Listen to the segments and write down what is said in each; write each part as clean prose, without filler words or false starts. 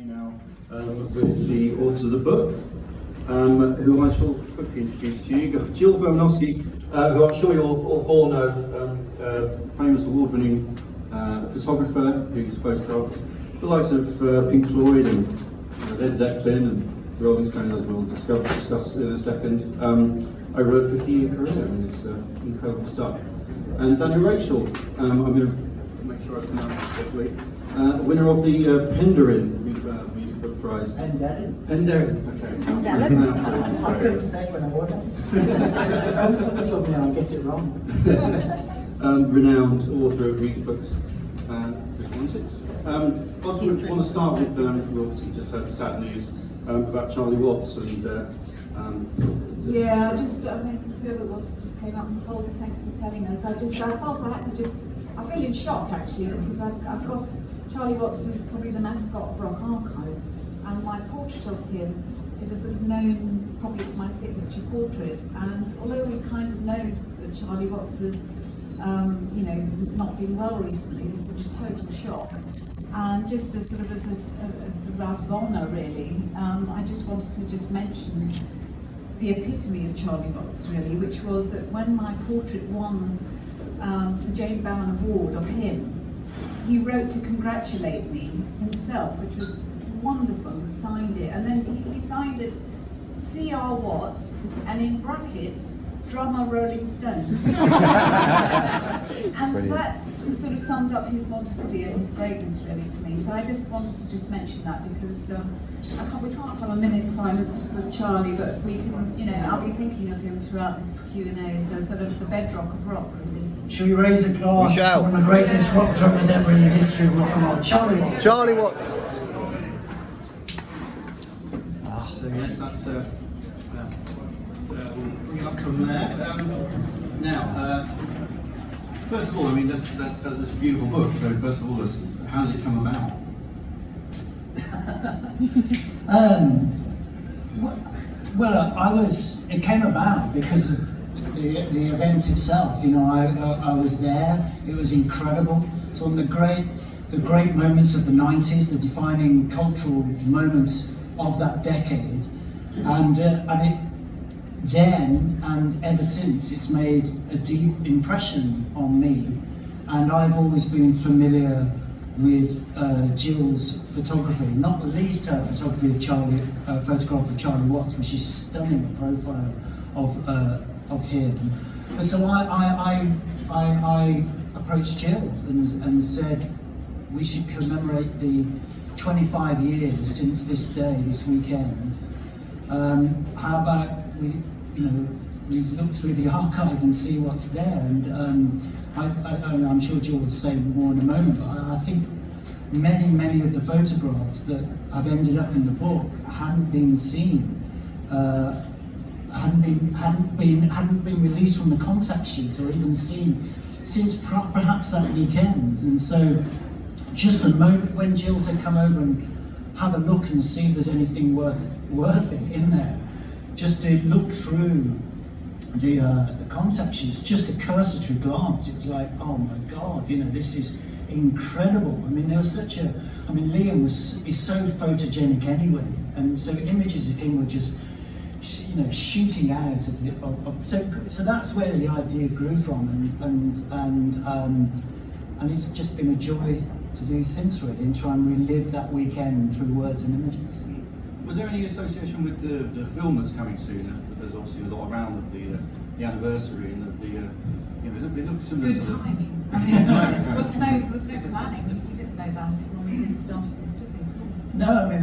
Now with the authors of the book, who I shall quickly introduce to you. You've got Jill Furmanovsky, who I'm sure you'll all know, famous award-winning photographer who's photographed the likes of Pink Floyd and Led Zeppelin and Rolling Stones, as we'll discuss in a second, over a 50-year career. I mean, it's incredible stuff. And Daniel Rachel, I'm going to make sure I pronounce it correctly, winner of the Penderin Music Book Prize. Penderin, okay. I couldn't say when I wanted. That's a job now, I get it wrong. Renowned author of music books. I also want to start with, we obviously just heard sad news about Charlie Watts and yeah, whoever it was just came up and told us, thank you for telling us. I felt I had to I feel in shock actually, because I've got Charlie Watts is probably the mascot of Rock Archive, and my portrait of him is a sort of known, probably it's my signature portrait. And although we kind of know that Charlie Watts has, not been well recently, this is a total shock. And just as a rouse of honour, really, I just wanted to just mention the epitome of Charlie Watts, really, which was that when my portrait won the Jane Bowen Award of him, he wrote to congratulate me himself, which was wonderful, and signed it. And then he signed it C.R. Watts, and in brackets, drummer Rolling Stones. And that's sort of summed up his modesty and his greatness, really, to me. So I just wanted to just mention that, because we can't have a minute's silence for Charlie, but we can, I'll be thinking of him throughout this Q&A as the sort of the bedrock of rock, really. Shall we raise a glass to one of the greatest rock drummers ever in the history of rock and roll, Charlie Watts? Charlie Watts. So yes, that's we'll bring it up from there. Now, first of all, I mean, let's tell this beautiful book. So first of all, how did it come about? It came about because of the event itself. I was there. It was incredible. It's one of the great moments of the 90s, the defining cultural moments of that decade, and then and ever since, it's made a deep impression on me. And I've always been familiar with Jill's photography, not least her photography of photograph of Charlie Watts, which is stunning, a profile of him. And so I approached Jill and said we should commemorate the 25 years since this day, this weekend. How about we look through the archive and see what's there? And I'm sure Jill will say more in a moment, but I think many of the photographs that have ended up in the book hadn't been seen, hadn't been released from the contact sheet or even seen since perhaps that weekend. And so just the moment when Jill said come over and have a look and see if there's anything worth it in there, just to look through the contact sheets, just a cursory glance, it was like, oh my God, this is incredible. I mean, Liam is so photogenic anyway, and so images of him were just, shooting out of the so that's where the idea grew from, and it's just been a joy to do since, really, and try and relive that weekend through words and images. Was there any association with the film that's coming soon? There's obviously a lot around the anniversary, and it looks similar. Good timing. There was no planning. We didn't know about it when we didn't start this, did we? No, I mean,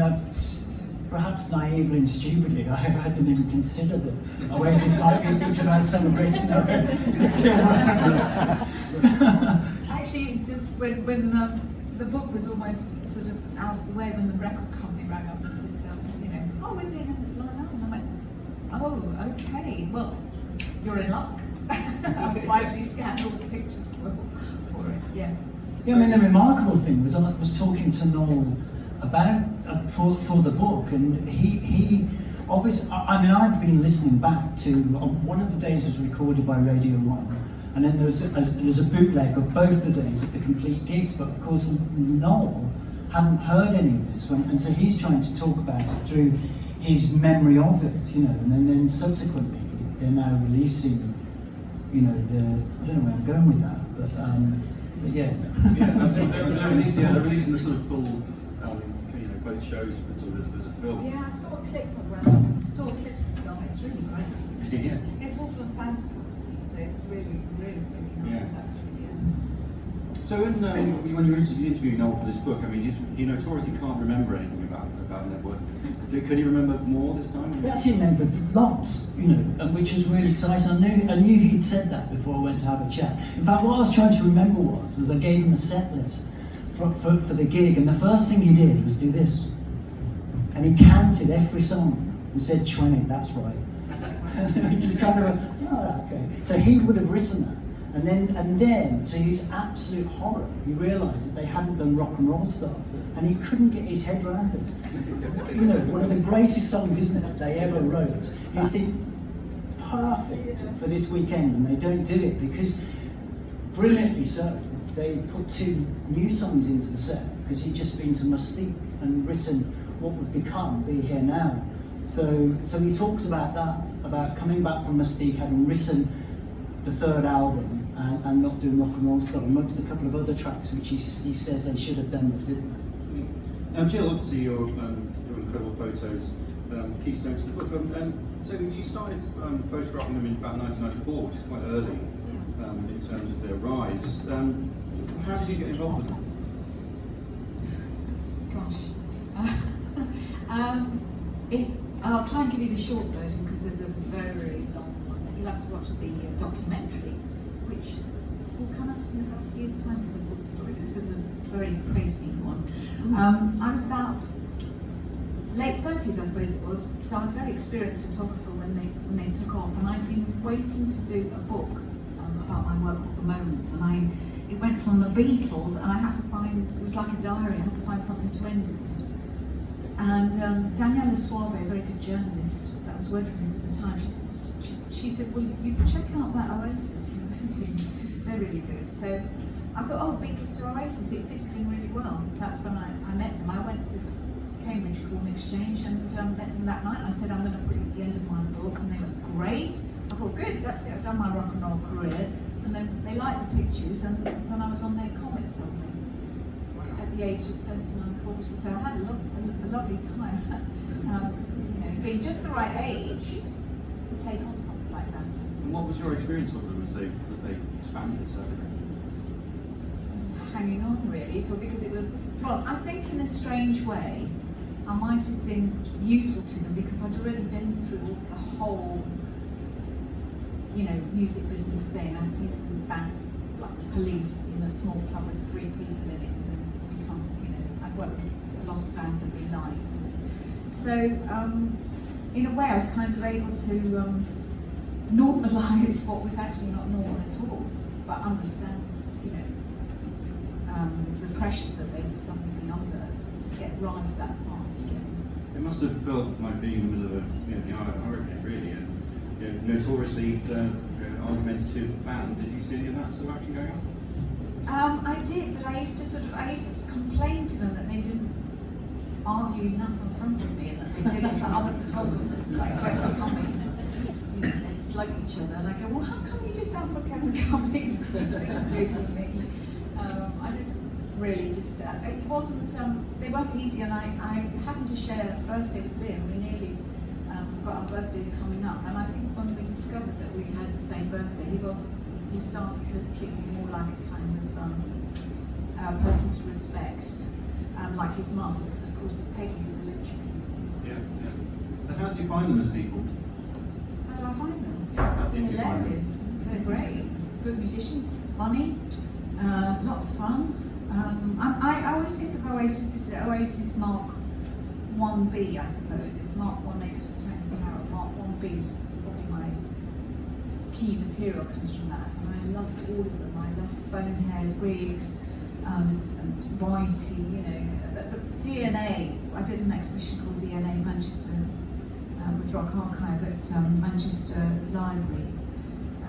perhaps naively and stupidly, I didn't even consider that Oasis might be thinking about celebrating their silver anniversary. Actually, just when the book was almost sort of out of the way, when the record company rang up and said, oh, we're doing it like that, and I went, oh, okay, well, you're in luck. I finally scanned all the pictures for it, yeah. Yeah, I mean, the remarkable thing was I was talking to Noel about for the book, and he obviously, I mean, I'd been listening back to one of the days was recorded by Radio 1, and then there's a bootleg of both the days of the complete gigs. But of course, Noel hadn't heard any of this, and so he's trying to talk about it through his memory of it, you know, and then subsequently they're now releasing, you know, I don't know where I'm going with that, but yeah. They're releasing the sort of full, you know, both shows, but sort of as a film. Yeah, I saw a clip of the film. It's really great. Yeah. It's all from a fan's point of view, so it's really, really, really nice actually. Yeah. So when you're interviewing Noel for this book, I mean, he notoriously can't remember anything about Knebworth. Can you remember more this time? He actually remembered lots, you know, which was really exciting. I knew he'd said that before I went to have a chat. In fact, what I was trying to remember was I gave him a set list for the gig, and the first thing he did was do this. And he counted every song and said 20, that's right. He just kind of went, oh, okay. So he would have written that. And then, to his absolute horror, he realised that they hadn't done Rock and Roll Star, and he couldn't get his head around it. You know, one of the greatest songs, isn't it, they ever wrote. You think, perfect for this weekend, and they don't do it because, brilliantly so, they put 2 new songs into the set because he'd just been to Mystique and written what would become Be Here Now. So he talks about that, about coming back from Mystique, having written the 3rd album and not doing Rock and Roll Star, amongst a couple of other tracks which he says they should have done but didn't. Now, Jill, obviously your incredible photos, keystone to the book. So you started photographing them in about 1994, which is quite early in terms of their rise. How did you get involved with them? Gosh. I'll try and give you the short version because there's a very long one. You'll have to watch the documentary, which will come out in about a year's time for the full story. This is a very crazy one. I was about late 30s, I suppose it was, so I was a very experienced photographer when they took off, and I'd been waiting to do a book about my work at the moment, and it went from the Beatles, and I had to find, it was like a diary, I had to find something to end it with. And Daniela Suave, a very good journalist that I was working with at the time, she said, well, you check out that Oasis cartoon, they're really good. So I thought, oh, Beatles to Oasis, it fitted in really well. That's when I met them. I went to Cambridge Corn Exchange and met them that night. I said, I'm going to put it at the end of my book, and they were great. I thought, good, that's it, I've done my rock and roll career. And then they liked the pictures, and then I was on their comic suddenly. At the age of 39, 40, so I had a lovely time, you know, being just the right age to take on something like that. And what was your experience of them as they expanded so? I was hanging on really, because it was, well, I think in a strange way, I might have been useful to them because I'd already been through the whole, you know, music business thing. I'd seen bands like the Police in a small club with 3 people in it. I've worked with a lot of bands that we liked. So, in a way, I was kind of able to normalise what was actually not normal at all, but understand, you know, the pressures that they would suddenly be under to get rise that fast. Really. It must have felt like being in the middle of the hurricane, really, and notoriously argumentative band. Did you see any of that sort of action going on? I did, but I used to complain to them that they didn't argue enough in front of me, and that they did it for other photographers, like Kevin Cummings. You know, they'd slug each other, and I go, well, how come you did that for Kevin Cummings, but you didn't do it for me? I just really it wasn't, they weren't easy, and I happened to share a birthday with Liam. We nearly got our birthdays coming up, and I think when we discovered that we had the same birthday, he started to treat me more like a kind of person to respect, like his mum, because of course Peggy is the linchpin. Yeah, yeah. And how did you find them as people? How do I find them? How did you find them? Hilarious. They're great. Good musicians, funny, a lot of fun. I always think of Oasis as Oasis Mark 1B, I suppose. If Mark 1 they was Mark 1B is probably my key material comes from that, and I loved all of them. I loved Bonehead, Wigs, Whitey, you know, the DNA. I did an exhibition called DNA Manchester with Rock Archive at Manchester Library,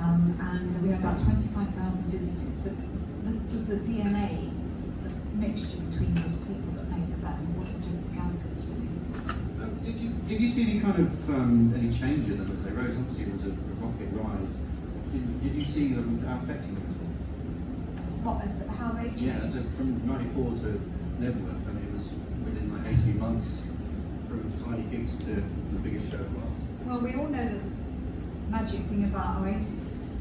and we had about 25,000 visitors, but it was the DNA, the mixture between those people that made wasn't just the Gallicus really. Did you see any kind of any change in them as they rose? Obviously, it was a rocket rise. Did you see them affecting them at all? What is how they changed? Yeah, so from '94 to Knebworth, I mean, it was within like 18 months, from tiny gigs to the biggest show of the world. Well, we all know the magic thing about Oasis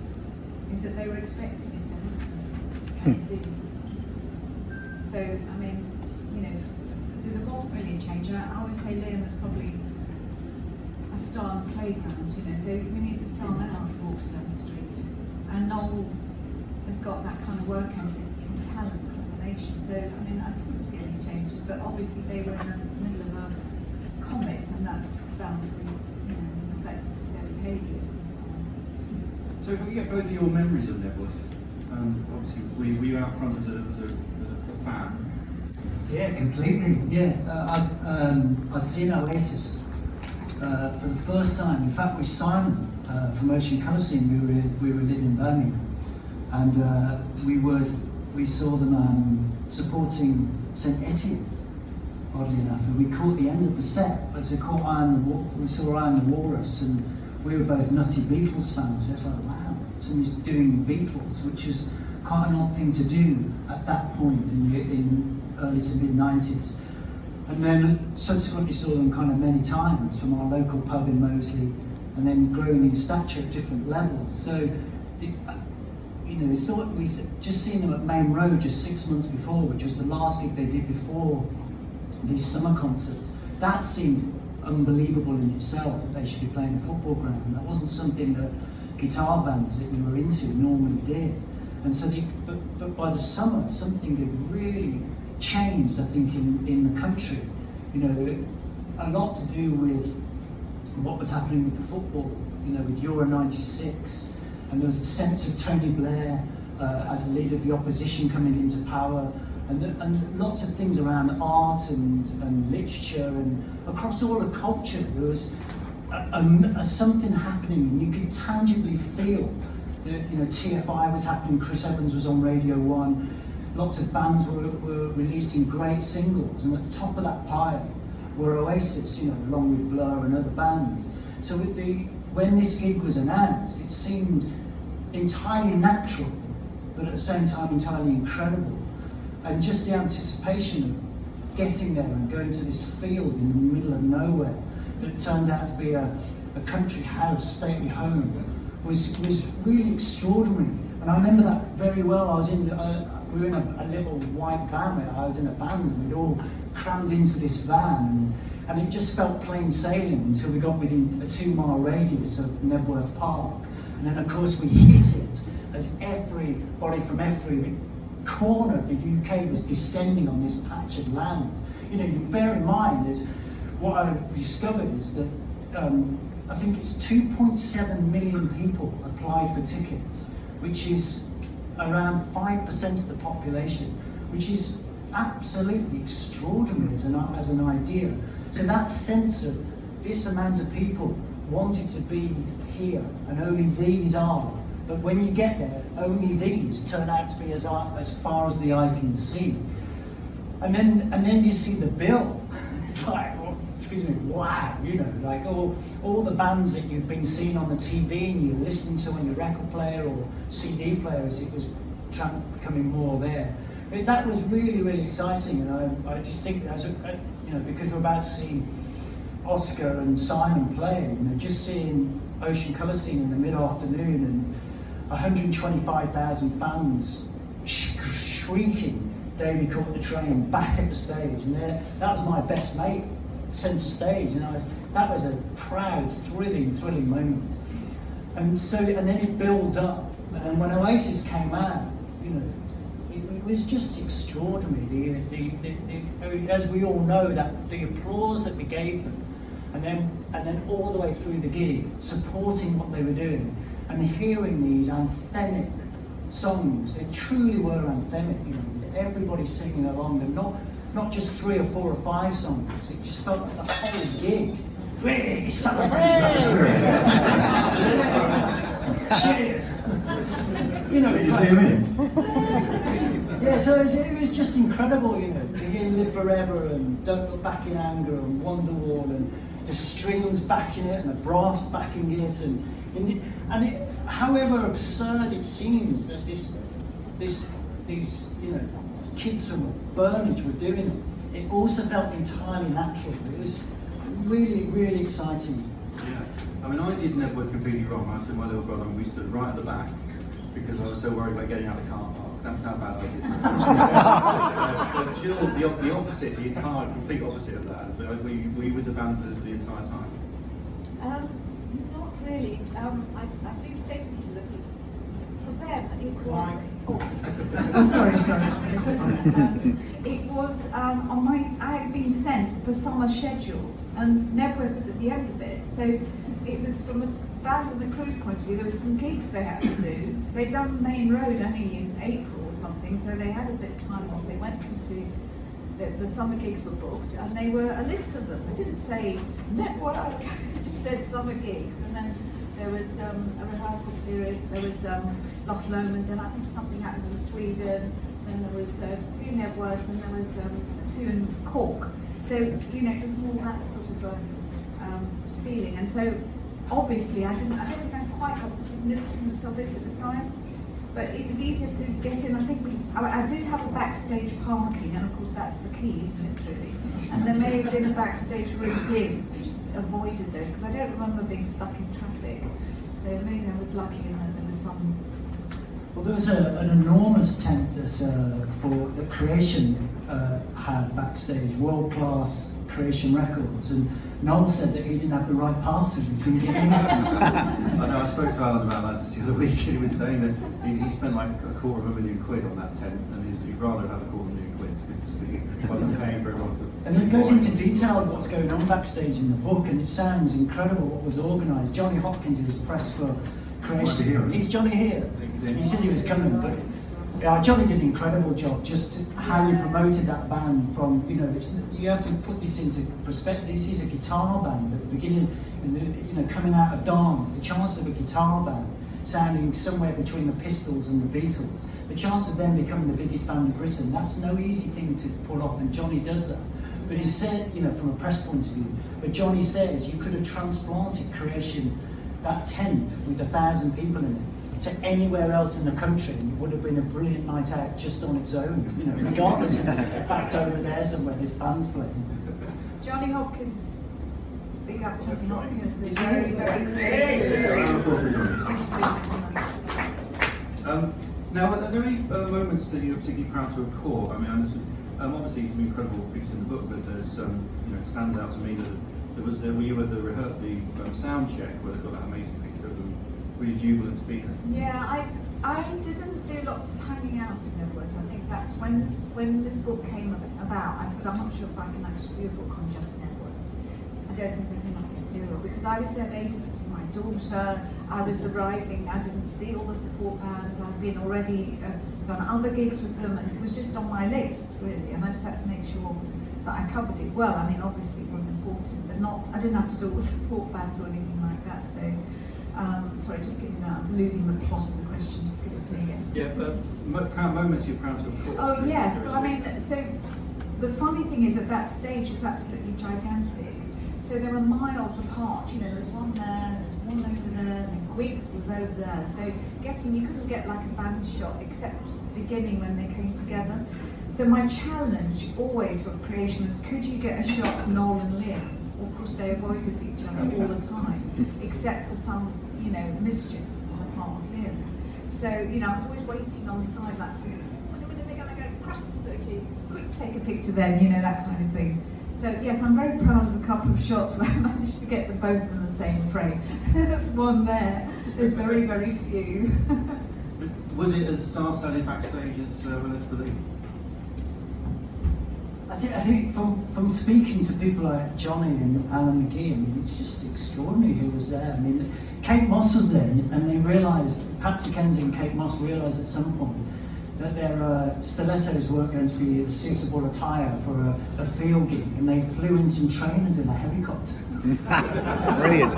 is that they were expecting it to happen, and it didn't. So, I mean, you know, there was a brilliant change. I always say Liam was probably a star on the playground, you know, so I mean, he's a star now if he walks down the street. And Noel has got that kind of work ethic and talent combination. So, I mean, I didn't see any changes, but obviously they were in the middle of a comet, and that's bound to, you know, affect their behaviours and so on. So if we get both of your memories of Knebworth, obviously were you out front as a fan? Yeah, completely. Yeah, I'd seen Oasis for the first time. In fact, with Simon from Ocean Colour Scene, we were living in Birmingham, and we saw them supporting St Etienne. Oddly enough, and we caught the end of the set. We saw Iron the Walrus, and we were both nutty Beatles fans. It's like, wow, somebody's doing Beatles, which is quite an odd thing to do at that point in early to mid 90s. And then subsequently saw them kind of many times from our local pub in Moseley, and then growing in stature at different levels. So, we thought just seen them at Main Road just 6 months before, which was the last gig they did before these summer concerts. That seemed unbelievable in itself, that they should be playing a football ground. That wasn't something that guitar bands that we were into normally did. And so, but by the summer, something had really changed, I think, in the country. You know, a lot to do with what was happening with the football, you know, with Euro 96. And there was a sense of Tony Blair as the leader of the opposition coming into power, and lots of things around art and literature, and across all of culture there was something happening, and you could tangibly feel that, you know, TFI was happening, Chris Evans was on Radio 1, lots of bands were releasing great singles, and at the top of that pile were Oasis, you know, along with Blur and other bands. So when this gig was announced, it seemed entirely natural, but at the same time entirely incredible. And just the anticipation of getting there and going to this field in the middle of nowhere that turned out to be a country house, stately home, was really extraordinary. And I remember that very well. We were in a little white van. I was in a band, and we'd all crammed into this van, and it just felt plain sailing until we got within a 2-mile radius of Knebworth Park. And then, of course, we hit it as everybody from every corner of the UK was descending on this patch of land. You know, you bear in mind that what I discovered is that I think it's 2.7 million people applied for tickets, which is around 5% of the population, which is absolutely extraordinary as an idea. So that sense of this amount of people wanted to be here, and only these are. But when you get there, only these turn out to be as far as the eye can see. And then you see the bill. It's like, well, excuse me, wow, you know, like all the bands that you've been seeing on the TV and you're listening to on your record player or CD player as it was becoming more there. But that was really, really exciting, and I distinctly, you know, because we're about to see Oscar and Simon play, you know, just seeing Ocean Colour Scene in the mid-afternoon and 125,000 fans shrieking "Davey Caught the Train" back at the stage, and that was my best mate, centre stage, and that was a proud, thrilling moment. And then it built up, and when Oasis came out, you know, it was just extraordinary. As we all know, that the applause that we gave them, and then all the way through the gig, supporting what they were doing, and hearing these anthemic songs. They truly were anthemic, you know, with everybody singing along, and not just 3 or 4 or 5 songs. It just felt like the whole gig. We celebrate! Cheers! you know, Did it's you like, see him in? yeah, so it was just incredible, you know, to hear Live Forever and Don't Look Back in Anger and Wonderwall and the strings backing it and the brass backing it and however absurd it seems that these you know kids from Burnage were doing it also felt entirely natural. It was really, really exciting. Yeah. I mean, I did Knebworth completely wrong. I said my little brother and we stood right at the back because I was so worried about getting out of the car park. That's how bad I did. But Jill, the opposite, the entire, complete opposite of that. Were you with the band for the entire time? Not really. I do say to people that for them it was. Oh, sorry. It was on my. I had been sent the summer schedule, and Knebworth was at the end of it. So it was from the band and the crew's point of view. There were some gigs they had to do. They'd done Main Road only in April or something, so they had a bit of time off. They went into the summer gigs were booked, and they were a list of them. It didn't say network, it just said summer gigs, and then there was a rehearsal period, there was Loch Lomond, then I think something happened in Sweden, then there was 2 Knebworths, then there was 2 in Cork. So, you know, it was more that sort of feeling, and so obviously I don't think I quite got the significance of it at the time. But it was easier to get in. I think I did have a backstage parking, and of course that's the key, isn't it, really? And there may have been a backstage route in, which avoided those, because I don't remember being stuck in traffic. So maybe I was lucky in that there was some. Well, there was an enormous tent that Creation had backstage, world-class Creation Records, and Noel said that he didn't have the right passes and couldn't get in. I know, I spoke to Alan about that just the other week. He was saying that he spent like £250,000 on that tent, and he'd rather have £250,000 rather than paying for everyone to. And it goes into detail of what's going on backstage in the book, and it sounds incredible what was organised. Johnny Hopkins, who was pressed for Creation. Is Johnny here? He said he was coming, but Johnny did an incredible job. Just how he promoted that band from, you know, you have to put this into perspective. This is a guitar band at the beginning, you know, coming out of dance. The chance of a guitar band sounding somewhere between the Pistols and the Beatles, the chance of them becoming the biggest band in Britain, that's no easy thing to pull off, and Johnny does that. But he said, you know, from a press point of view, but Johnny says you could have transplanted Creation, that tent with 1,000 people in it, to anywhere else in the country, and it would have been a brilliant night out just on its own, you know, regardless of the fact over there somewhere this band's playing. Johnny Hopkins, big up Johnny Hopkins, is very, very creative. Now, are there any moments that you're particularly proud to have caught? I mean, obviously some incredible pictures in the book, but there's you know, it stands out to me that were you at the sound check where they got that amazing picture of them really jubilant to be there? Yeah, I didn't do lots of hanging out with Knebworth. I think that's when this book came about. I said I'm not sure if I can actually do a book on just Knebworth. I don't think there's enough material, because I was there babysitting my daughter. I was arriving. I didn't see all the support bands. I'd been already done other gigs with them, and it was just on my list really. And I just had to make sure that I covered it well. I mean, obviously it was important, but I didn't have to do all the support bands or anything like that. So. Sorry, just giving that. I'm losing the plot of the question. Just give it to me again. Yeah, but moments you're proud to have caught. Oh yes. Well, I mean, so the funny thing is that stage was absolutely gigantic. So they were miles apart. You know, there was one there, there was one over there, and Griggs was over there. So you couldn't get like a band shot except beginning when they came together. So my challenge always for Creation was, could you get a shot of Noel and Liam? Of course, they avoided each other all the time, except for some, you know, mischief on the part of Liam. So, you know, I was always waiting on the side, like, when are they going to go across? Okay, quick, take a picture then, you know, that kind of thing. So, yes, I'm very proud of a couple of shots where I managed to get them both in the same frame. There's one there. There's very, very few. Was it as star-studded backstage as we're led to believe? I think from speaking to people like Johnny and Alan McGee, I mean, it's just extraordinary who was there. I mean, Kate Moss was there, and they realised, Patsy Kenzie and Kate Moss realised at some point that their stilettos weren't going to be the suitable attire for a field gig, and they flew in some trainers in a helicopter. Brilliant.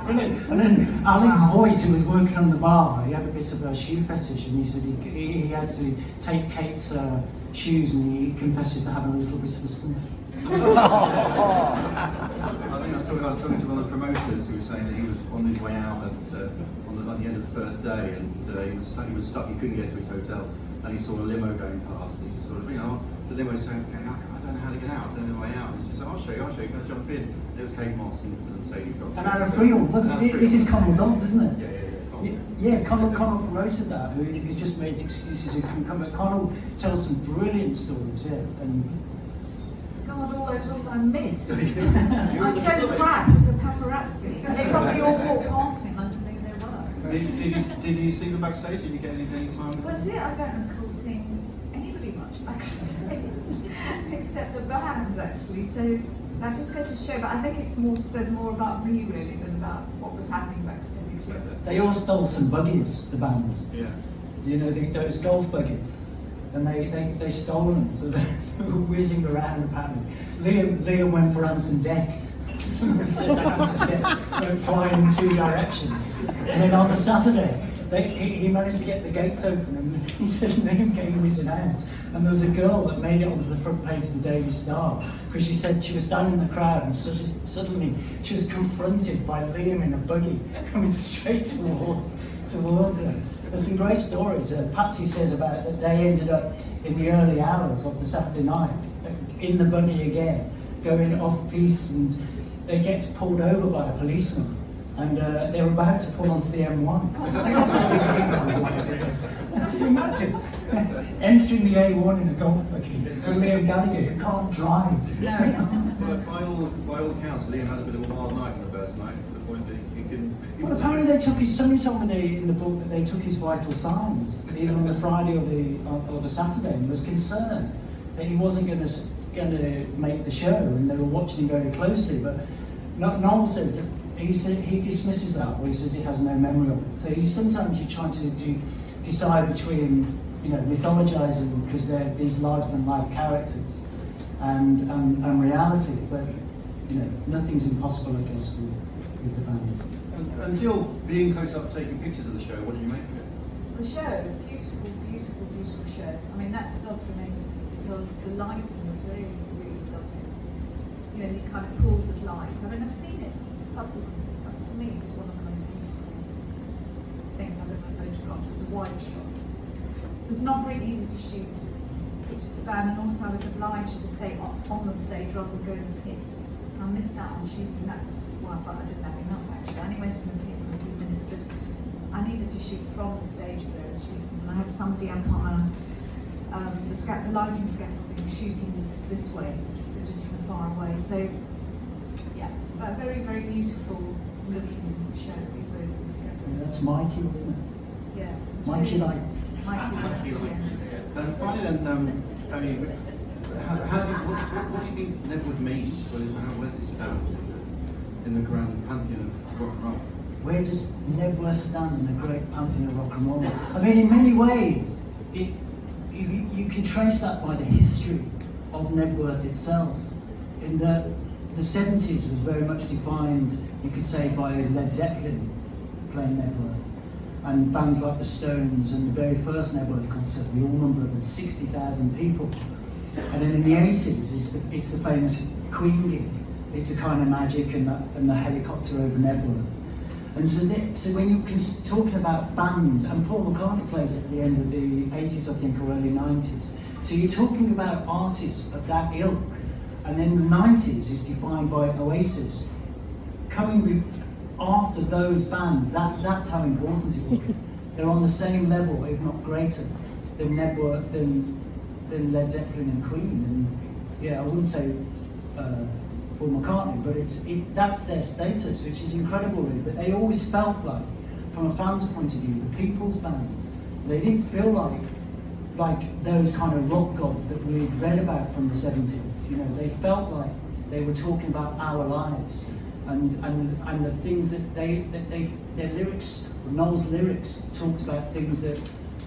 Brilliant. And then Alex Voigt, who was working on the bar, he had a bit of a shoe fetish, and he said he had to take Kate's shoes, and he confesses to having a little bit of a sniff. I think I was talking to one of the promoters who was saying that he was on his way out at the end of the first day, and he was stuck. He couldn't get to his hotel, and he saw a limo going past. And he just sort of, the limo was saying, "Okay, I don't know how to get out. I don't know the way out." And he said, "I'll show you. Can I jump in?" And it was Kate Moss and Sadie Fox. And Anna Friel, wasn't it? This is Connell Dodds, isn't it? Yeah. Connell promoted that. He's just made excuses who can come, but Connell tells some brilliant stories. Yeah, and. God, all those ones I missed. I'm so crap as a paparazzi. They probably all walked past me and I didn't know who they were. Did you see them backstage? Did you get any time? Well, see, I don't recall seeing anybody much backstage, except the band actually. So that just goes to show, but I think says more about me really than about what was happening backstage. They all stole some buggies, the band. Yeah. You know, those golf buggies. And they stole them, so they were whizzing around apparently. Liam went for Hampton Deck. Someone says Hampton Deck, went flying in 2 directions. And then on the Saturday, he managed to get the gates open, and he said Liam gave him his announce. And there was a girl that made it onto the front page of the Daily Star, because she said she was standing in the crowd and suddenly she was confronted by Liam in a buggy coming straight towards her. There's some great stories. Patsy says about that they ended up in the early hours of the Saturday night in the buggy again, going off piste, and they get pulled over by a policeman, and they're about to pull onto the M1. Can you imagine entering the A1 in a golf buggy with Liam Gallagher? You can't drive. No. By all accounts, Liam had a bit of a wild night on the first night, to the point that he couldn't. Well, apparently they took his. Somebody told me in the book that they took his vital signs either on the Friday or the Saturday, and was concerned that he wasn't going to make the show, and they were watching him very closely. But Noel says that he dismisses that, or he says he has no memory of it. So sometimes you're trying to decide between mythologising because they're these larger than life characters and reality, but nothing's impossible, I guess, with the band. And Jill, being close up taking pictures of the show, what did you make of it? The show, beautiful, beautiful, beautiful show. I mean, that does for me, because the lighting was really, really lovely. These kind of pools of light. I mean, I've seen it subsequently, but to me, it was one of the most beautiful things I've ever photographed as a wide shot. It was not very easy to shoot pictures of the band, and also I was obliged to stay on the stage rather than go in the pit. So I missed out on shooting. That's why I thought I didn't have enough actually. I only went in the pit for a few minutes, but I needed to shoot from the stage for various reasons, and I had somebody up on the lighting scaffolding shooting this way, but just from far away. So yeah, but a very, very beautiful looking show. We both put together. Yeah, that's Mikey, wasn't it? Yeah. Mikey Lights. Mikey Lights, yeah. And finally, then, I mean, what do you think Knebworth means? Where does it stand in the grand pantheon of rock and roll? Where does Knebworth stand in the great pantheon of rock and roll? I mean, in many ways, you can trace that by the history of Knebworth itself. In the 70s was very much defined, you could say, by Led Zeppelin playing Knebworth, and bands like the Stones, and the very first Knebworth concert, we all number of 60,000 people. And then in the 80s, it's the famous Queen gig. It's a kind of magic and the helicopter over Knebworth. And so when you're talking about band, and Paul McCartney plays at the end of the 80s, I think, or early 90s. So you're talking about artists of that ilk. And then the 90s is defined by Oasis. Coming after those bands, that's how important it was. They're on the same level, if not greater, than Knebworth, than Led Zeppelin and Queen. And yeah, I wouldn't say Paul McCartney, but that's their status, which is incredible really. But they always felt like, from a fan's point of view, the people's band. They didn't feel like those kind of rock gods that we'd read about from the 70s. They felt like they were talking about our lives and the things that their lyrics, Noel's lyrics, talked about things that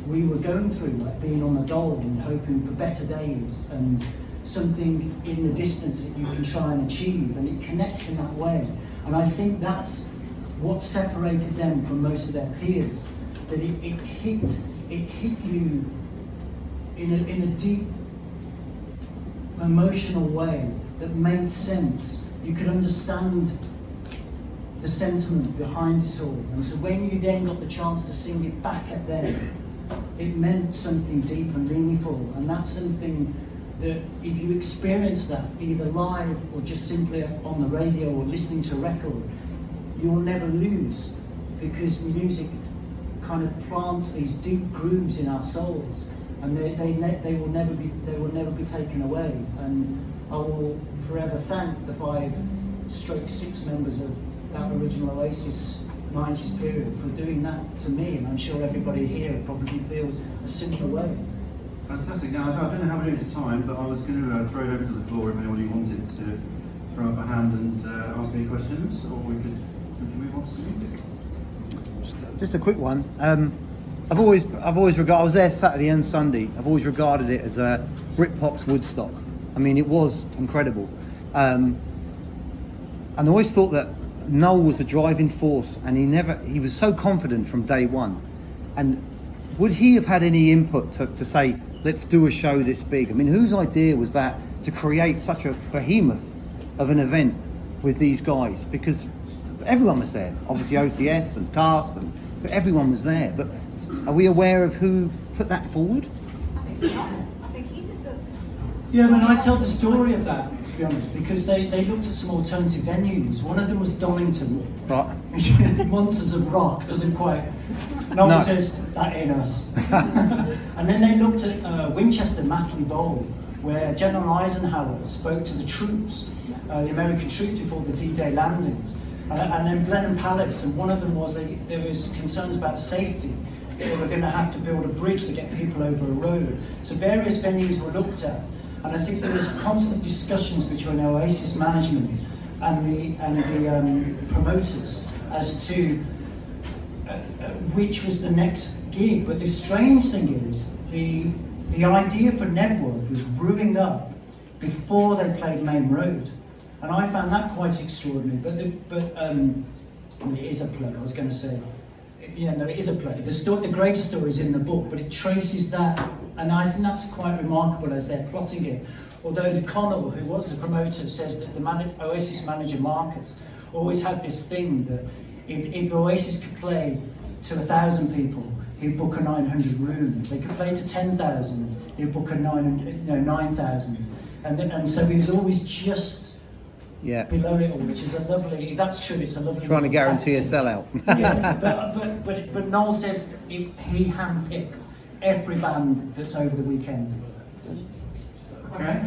we were going through, like being on the dole and hoping for better days and something in the distance that you can try and achieve, and it connects in that way. And I think that's what separated them from most of their peers, that it hit you in a deep emotional way that made sense. You could understand the sentiment behind it all, and so when you then got the chance to sing it back at them, it meant something deep and meaningful. And that's something that if you experience that either live or just simply on the radio or listening to a record, you'll never lose, because music kind of plants these deep grooves in our souls, and they will never be taken away. And I will forever thank the 5/6 members of that original Oasis 90s period for doing that to me, and I'm sure everybody here probably feels a similar way. Fantastic. Now, I don't know how we're doing for time, but I was going to throw it over to the floor if anybody wanted to throw up a hand and ask any questions, or we could simply move on to the music. Just a quick one. I've always regarded. I was there Saturday and Sunday. I've always regarded it as a Britpop's Woodstock. I mean, it was incredible, and I always thought that Noel was the driving force, and he was so confident from day one. And would he have had any input to say, let's do a show this big? I mean, whose idea was that to create such a behemoth of an event with these guys? Because everyone was there, obviously OCS and cast, but everyone was there. But are we aware of who put that forward? I think he did the. Yeah, I mean, I tell the story of that, to be honest, because they looked at some alternative venues. One of them was Donington. Right. Monsters of Rock doesn't quite. No one says that ain't us. And then they looked at Winchester Mathley Bowl, where General Eisenhower spoke to the troops, the American troops before the D-Day landings. And then Blenheim Palace, and one of them was there was concerns about safety. They were going to have to build a bridge to get people over a road. So various venues were looked at, and I think there was constant discussions between Oasis management and the promoters as to which was the next gig. But the strange thing is, the idea for Knebworth was brewing up before they played Main Road, and I found that quite extraordinary. But I mean, it is a play. I was going to say, yeah, no, it is a play. The greater story is in the book, but it traces that, and I think that's quite remarkable as they're plotting it. Although Connell, who was the promoter, says that the Oasis manager Marcus always had this thing that if Oasis could play to 1,000 people, he'd book a 900 room. If they could play to 10,000, he'd book a 9,000. And so he was always just below it all, which is a lovely. If that's true, it's a lovely. Trying to guarantee a sellout. Yeah, but Noel says he handpicked every band that's over the weekend. Okay.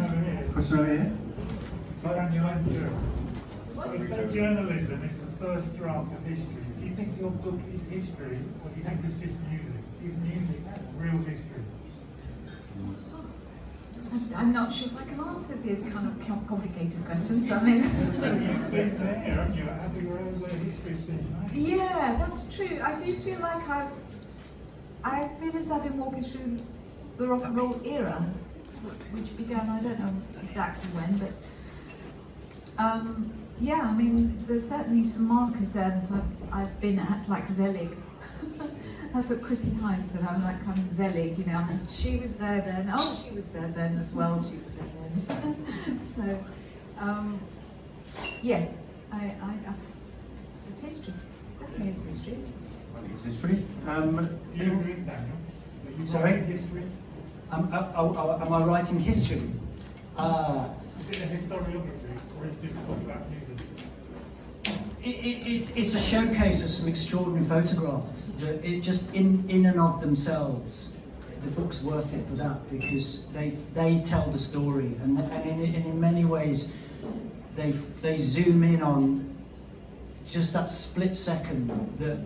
Question over here. You said journalism is the first draft of history. Do you think your book is history, or do you think it's just music? Is music real history? I'm not sure if I can answer these kind of complicated questions. I mean, You've been there, haven't you? Abbey Road, where history's been made. yeah, that's true. I do feel like I feel as I've been walking through the rock and roll era, which began, I don't know exactly when, but yeah, I mean, there's certainly some markers there that I've been at, like Zelig. That's what Chrissy Hines said, I'm like kind of Zelig, you know. She was there then, she was there then as well, she was there then. So, yeah, it's history, definitely is history. I think it's history. Do you agree, Daniel? Are you Sorry? writing history? Am I writing history? Is it a historiography, or is it just a book about music? It's a showcase of some extraordinary photographs that it just in and of themselves, the book's worth it for that, because they tell the story, and in many ways they zoom in on just that split second that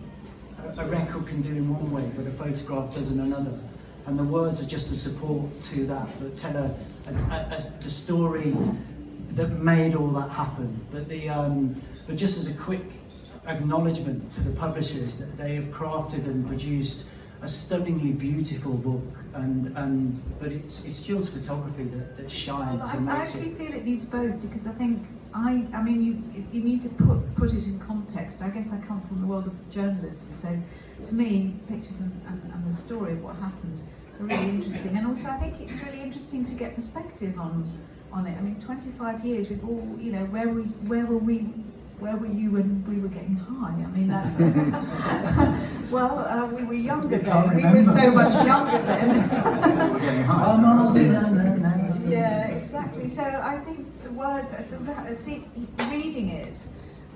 a record can do in one way but a photograph does in another, and the words are just the support to that tell the story that made all that happen. But just as a quick acknowledgement to the publishers, that they have crafted and produced a stunningly beautiful book, but it's Jill's photography that shines and I makes actually it. feel it needs both, because I think I mean, you need to put it in context. I guess I come from the world of journalism, so to me, pictures and the story of what happened are really interesting. And also, I think it's really interesting to get perspective on it. I mean, 25 years, we've all, you know, where were you when we were getting high? I mean, that's well, we were younger then. We were so much younger then. We were getting high. I'm older than Yeah, exactly. So I think the words, reading it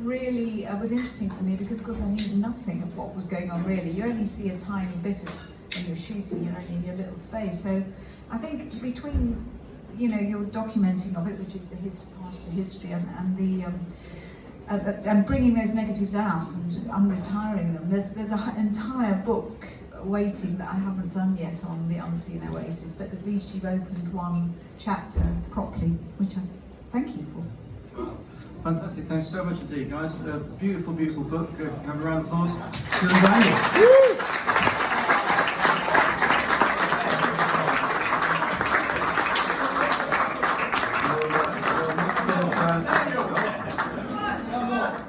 really was interesting for me because, of course, I knew nothing of what was going on really. You only see a tiny bit of when you're shooting, you're only in your little space. So I think between, you know, your documenting of it, which is the part of the history, and the and bringing those negatives out and unretiring them, there's an entire book waiting that I haven't done yet on the unseen Oasis, but at least you've opened one chapter properly, which I thank you for. Fantastic, thanks so much indeed, guys. Beautiful, beautiful book. Have a round of applause. To the Daniel.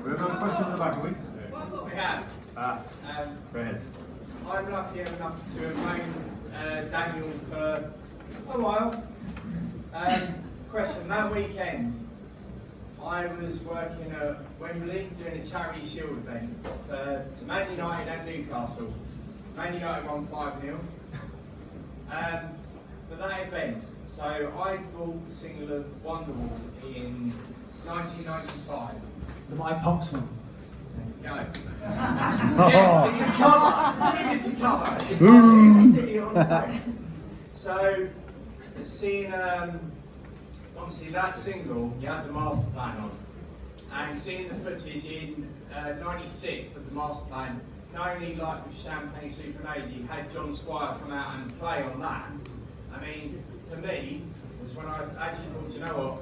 We have a question in the back, have we? We have. Go ahead. I'm lucky enough to have known Daniel for a while. Question, that weekend I was working at Wembley doing a charity shield event for Man United and Newcastle. Man United won 5-0. For that event, so I bought the single of Wonderwall in 1995. The My Pops one. Go. Yeah, it's a cover. It's a cover. It's like it's sitting on the phone. So, seeing obviously that single, you had the master plan on, and seeing the footage in '96 of the master plan, not only like with Champagne Supernova, you had John Squire come out and play on that. I mean, for me, was when I actually thought, you know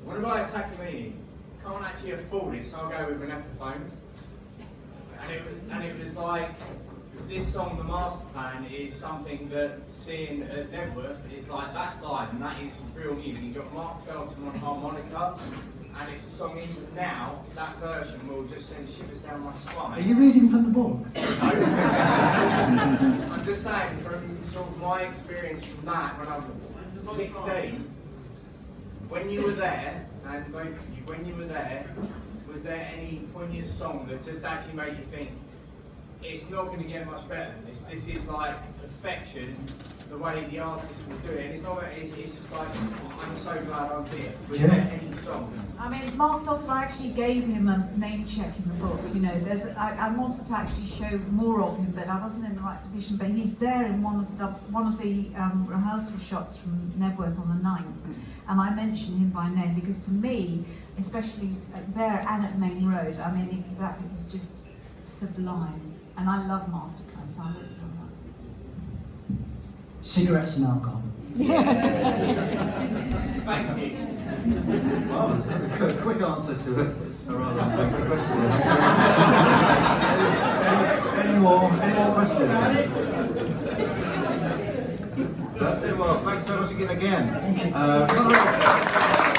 what if I attack a meaning? Can't actually afford it, so I'll go with an Epiphone. And it was like, this song, The Master Plan, is something that seeing at Knebworth is like, that's live and that is real music. You've got Mark Felton on harmonica, and it's a song even now, that version will just send shivers down my spine. Are you reading from the book? I'm just saying, from sort of my experience from that when I was 16, when you were there, and both of you, when you were there, was there any poignant song that just actually made you think, it's not going to get much better than this? This is like perfection, the way the artists will do it. And it's not. It's just like, I'm so glad I was here. Was there any song? I mean, Mark Felton, I actually gave him a name check in the book. You know, I wanted to actually show more of him, but I wasn't in the right position. But he's there in one of the rehearsal shots from Knebworth on the 9th, and I mentioned him by name because to me, especially there and at Main Road, I mean, that is just sublime. And I love master plans, so I would have done that. Cigarettes and alcohol. Thank you. Well, that's a quick answer to a rather lengthy question. Any more questions? That's it. Well, thanks so much again. Thank you.